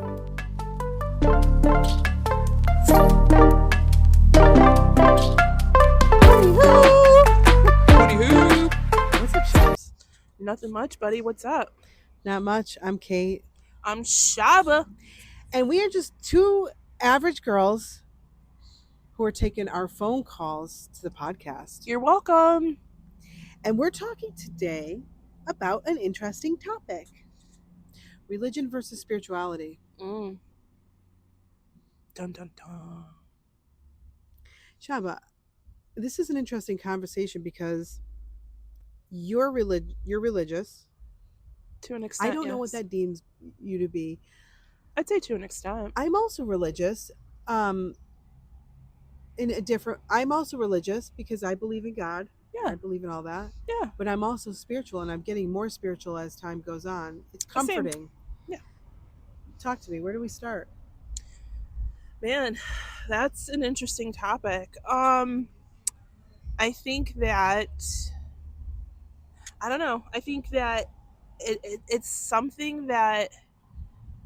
What's up, Shabs? Nothing much, buddy. What's up? Not much. I'm Kate. I'm SHABA. And we are just two average girls who are taking our phone calls to the podcast. You're welcome. And we're talking today about an interesting topic. Religion versus spirituality. Dun, dun, dun. Shaba, this is an interesting conversation because you're religious. To an extent, I don't know what that deems you to be. I'd say to an extent. I'm also religious. I'm also religious because I believe in God. Yeah. I believe in all that. Yeah. But I'm also spiritual, and I'm getting more spiritual as time goes on. It's comforting. Same. Yeah. Talk to me. Where do we start? Man, that's an interesting topic. I think that, I don't know. I think that it's something that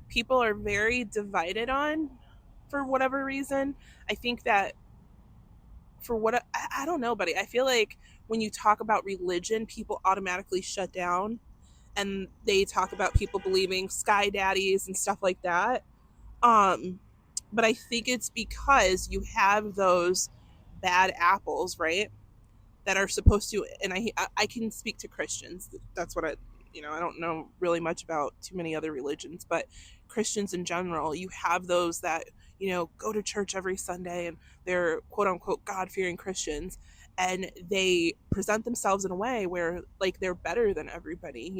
people are very divided on for whatever reason. I think that I don't know, buddy. I feel like when you talk about religion, people automatically shut down and they talk about people believing sky daddies and stuff like that. But I think it's because you have those bad apples, right? That are supposed to, and I can speak to Christians. That's what I don't know really much about too many other religions, but Christians in general, you have those that, go to church every Sunday and they're quote unquote God-fearing Christians, and they present themselves in a way where like they're better than everybody,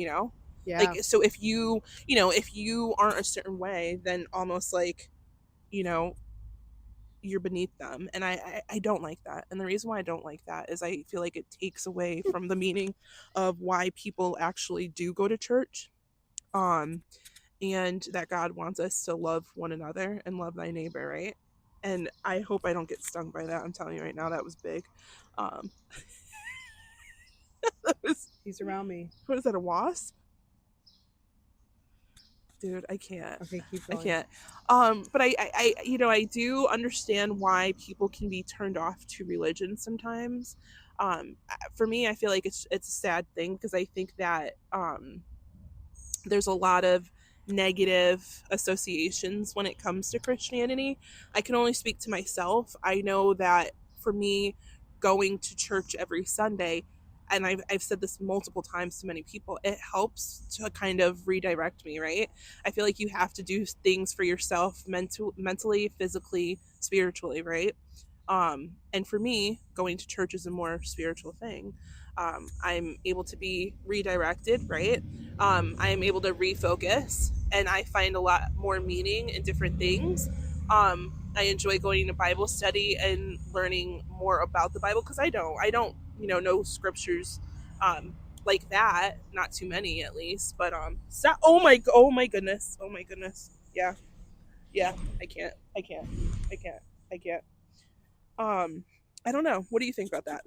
Yeah. Like, so if you aren't a certain way, then almost like, you're beneath them. And I don't like that. And the reason why I don't like that is I feel like it takes away from the meaning of why people actually do go to church. And that God wants us to love one another and love thy neighbor, right? And I hope I don't get stung by that. I'm telling you right now, that was big. He's around me. What is that, a wasp? Dude, I can't. Okay, keep going. I can't. But I do understand why people can be turned off to religion sometimes. For me, I feel like it's a sad thing because I think that there's a lot of negative associations when it comes to Christianity. I can only speak to myself. I know that for me, going to church every Sunday, and I've said this multiple times to many people, it helps to kind of redirect me, right? I feel like you have to do things for yourself mentally, physically, spiritually, right? And for me, going to church is a more spiritual thing. I'm able to be redirected, right? I am able to refocus, and I find a lot more meaning in different things. I enjoy going to Bible study and learning more about the Bible because I don't know scriptures like that, not too many at least, but oh my goodness, yeah, I can't I don't know, what do you think about that?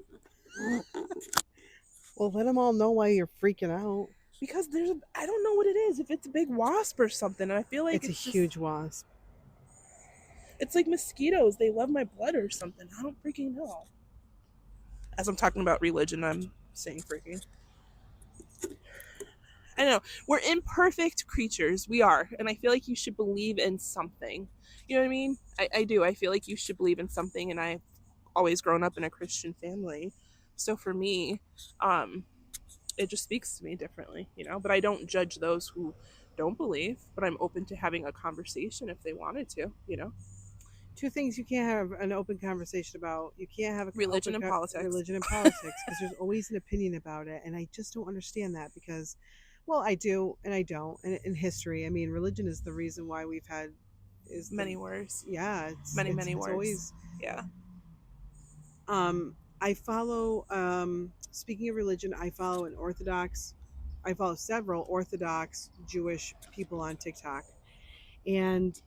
Well, let them all know why you're freaking out. Because I don't know what it is, if it's a big wasp or something, and I feel like it's a huge wasp. It's like mosquitoes, they love my blood or something, I don't freaking know. As I'm talking about religion, I'm saying freaking. I know. We're imperfect creatures. We are. And I feel like you should believe in something. You know what I mean? I do. I feel like you should believe in something. And I've always grown up in a Christian family. So for me, it just speaks to me differently, But I don't judge those who don't believe. But I'm open to having a conversation if they wanted to, Two things you can't have an open conversation about. You can't have religion and politics. Religion and politics, because there's always an opinion about it, and I just don't understand that because, well, I do and I don't. And in history, I mean, religion is the reason why we've had many wars. Yeah, many wars. Always, yeah. I follow. Speaking of religion, I follow several Orthodox Jewish people on TikTok, and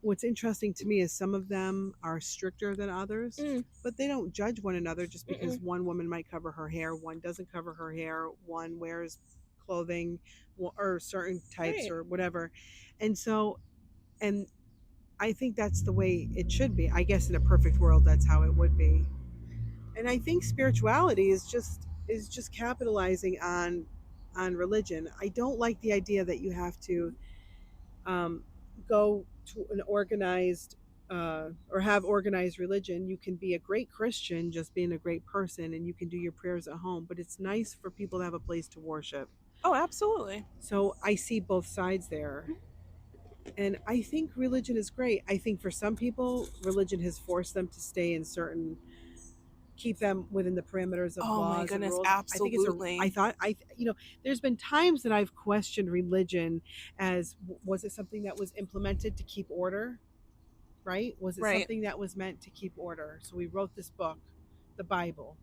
what's interesting to me is some of them are stricter than others, but they don't judge one another just because one woman might cover her hair, one doesn't cover her hair, one wears clothing or certain types or whatever. And so And I think that's the way it should be. I guess in a perfect world, that's how it would be. And I think spirituality is just capitalizing on religion. I don't like the idea that you have to um, go to an organized or have organized religion. You can be a great Christian just being a great person, and you can do your prayers at home. But it's nice for people to have a place to worship. Oh, absolutely. So I see both sides there. And I think religion is great. I think for some people, religion has forced them to stay in certain, keep them within the parameters of Oh my laws and goodness, rules. I think I absolutely. thought, there's been times that I've questioned religion as, was it something that was implemented to keep order? Right? Was it Right. something that was meant to keep order? So we wrote this book, the Bible,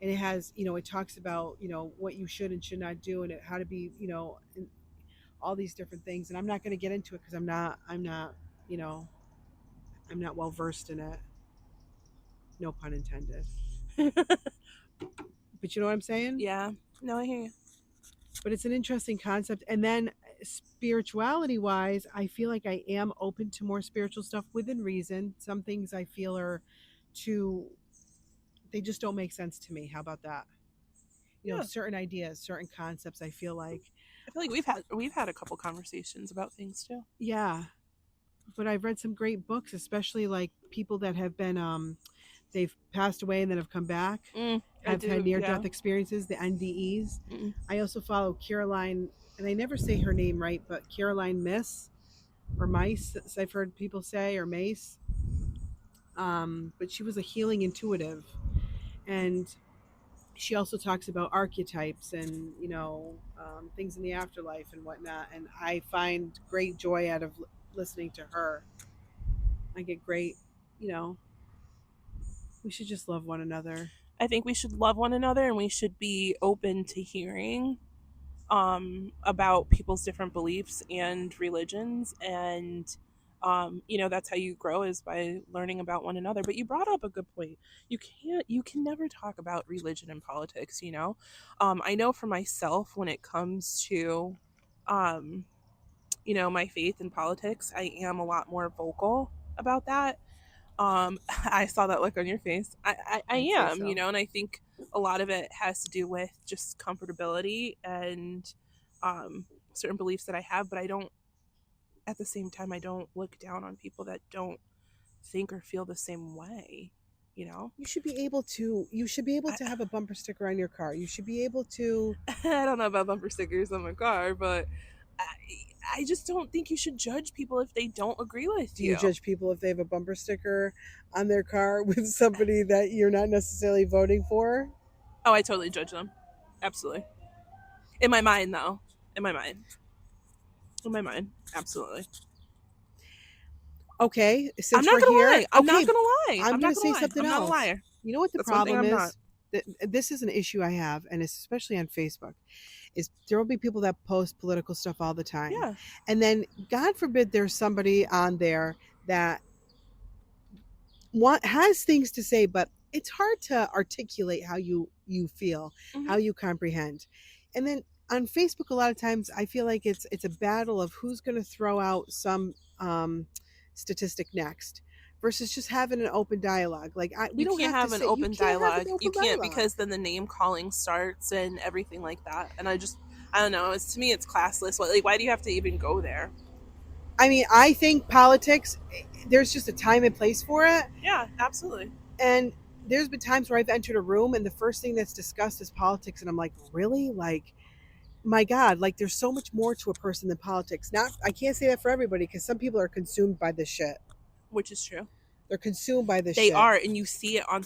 and it has, it talks about, what you should and should not do, and how to be, all these different things. And I'm not going to get into it because you know, I'm not well versed in it. No pun intended. But you know what I'm saying? Yeah. No, I hear you. But it's an interesting concept. And then spirituality wise, I feel like I am open to more spiritual stuff within reason. Some things I feel are too, they just don't make sense to me. How about that? Yeah. Certain ideas, certain concepts, I feel like, I feel like we've had a couple conversations about things too. yeah. But I've read some great books, especially like people that have been, they've passed away and then have come back, I have had do, near yeah. death experiences, the NDEs. Mm. I also follow Caroline, and I never say her name right, but Caroline Miss or Mice, as I've heard people say, or Mace. But she was a healing intuitive, and she also talks about archetypes and things in the afterlife and whatnot. And I find great joy out of listening to her. I get great, you know, we should just love one another. I think we should love one another and we should be open to hearing about people's different beliefs and religions, and that's how you grow, is by learning about one another. But you brought up a good point. You can never talk about religion and politics. I know for myself, when it comes to um, my faith and politics, I am a lot more vocal about that. I saw that look on your face. I I'd say am, so. and I think a lot of it has to do with just comfortability and certain beliefs that I have. But I don't, at the same time, I don't look down on people that don't think or feel the same way. You know, You should be able to have a bumper sticker on your car. You should be able to. I don't know about bumper stickers on my car, but I, I just don't think you should judge people if they don't agree with Do you you. judge people if they have a bumper sticker on their car with somebody that you're not necessarily voting for? Oh, I totally judge them. Absolutely. In my mind, though. In my mind. In my mind. Absolutely. Okay, I'm since not we're gonna here, lie. I'm not okay, gonna lie. I'm I'm going not to gonna say lie. something I'm not a else. liar. You know what the That's one thing problem I'm not. is? This is an issue I have, and it's especially on Facebook. Is there will be people that post political stuff all the time, Yeah. and then God forbid there's somebody on there that has things to say, but it's hard to articulate how you feel, Hmm. how you comprehend. And then on Facebook, a lot of times I feel like it's a battle of who's going to throw out some statistic next versus just having an open dialogue. Like we You don't can't have to have an say, you open can't have an dialogue. You open can't, dialogue. because then the name calling starts and everything like that. And I don't know. To me, it's classless. Why do you have to even go there? I mean, I think politics, there's just a time and place for it. Yeah, absolutely. And there's been times where I've entered a room and the first thing that's discussed is politics, and I'm like, really? Like, my God, like there's so much more to a person than politics. Not, I can't say that for everybody because some people are consumed by this shit. Which is true. They're consumed by this They shit. are, and you see it on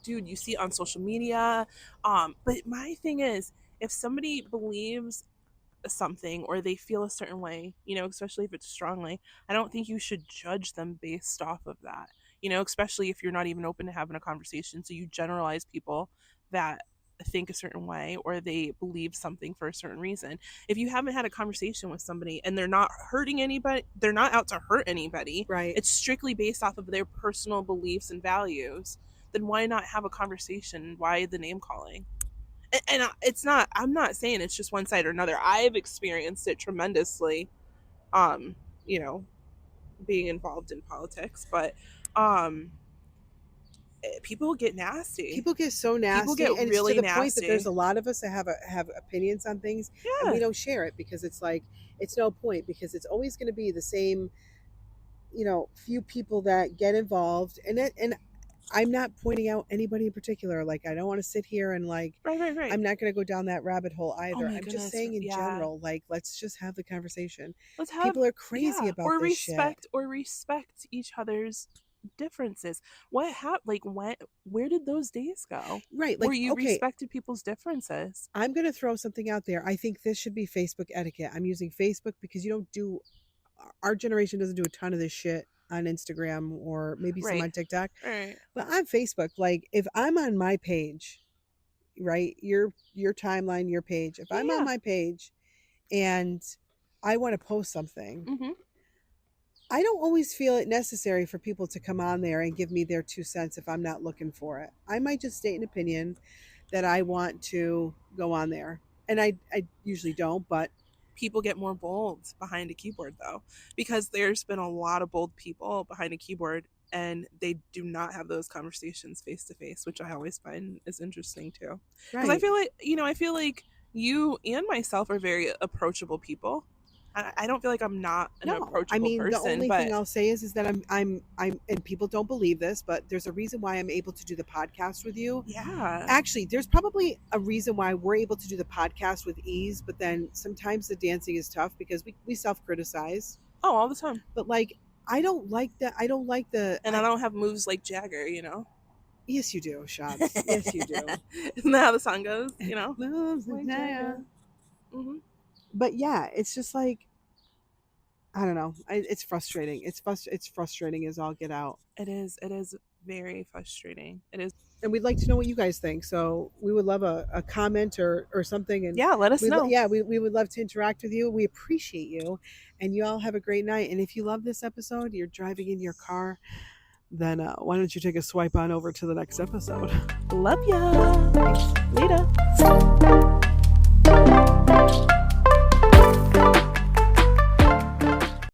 dude. You see it on social media. But my thing is, if somebody believes something or they feel a certain way, especially if it's strongly, I don't think you should judge them based off of that. Especially if you're not even open to having a conversation. So you generalize people that think a certain way or they believe something for a certain reason. If you haven't had a conversation with somebody and they're not hurting anybody, they're not out to hurt anybody, Right. it's strictly based off of their personal beliefs and values, then why not have a conversation? Why the name calling? And it's not, I'm not saying it's just one side or another. I've experienced it tremendously, um you know being involved in politics, but people get nasty. People get so nasty. People get and really it's to the nasty. point that there's a lot of us that have opinions on things, and we don't share it because it's like, it's no point, because it's always going to be the same, few people that get involved. And I'm not pointing out anybody in particular. Like, I don't want to sit here and like, right. I'm not going to go down that rabbit hole either. I'm goodness. just saying in general, like, let's just have the conversation. Let's have, people are crazy about or this respect shit. or respect each other's differences. What happened? Like, where did those days go? Right, like, where you okay, respected people's differences. I'm going to throw something out there. I think this should be Facebook etiquette. I'm using Facebook because our generation doesn't do a ton of this shit on Instagram, or maybe some on TikTok. Right. But on Facebook, like, if I'm on my page, right, your timeline, your page, if I'm on my page and I want to post something, I don't always feel it necessary for people to come on there and give me their 2 cents if I'm not looking for it. I might just state an opinion that I want to go on there. And I usually don't, but people get more bold behind a keyboard, though, because there's been a lot of bold people behind a keyboard and they do not have those conversations face to face, which I always find is interesting too. Because I feel like you and myself are very approachable people. I don't feel like I'm not an approachable person. The only thing I'll say is that I'm and people don't believe this, but there's a reason why I'm able to do the podcast with you. Yeah. Actually, there's probably a reason why we're able to do the podcast with ease, but then sometimes the dancing is tough because we self-criticize. Oh, all the time. But like, I don't like that. I don't like the... And I don't have moves like Jagger, Yes, you do, Shabs. Yes, you do. Isn't that how the song goes? Moves like Jagger. But yeah, it's just like, I don't know. It's frustrating. It's frustrating as all get out. It is very frustrating. It is. And we'd like to know what you guys think. So we would love a comment or something. And let us know. We would love to interact with you. We appreciate you. And you all have a great night. And if you love this episode, you're driving in your car, then why don't you take a swipe on over to the next episode? Love ya. Later.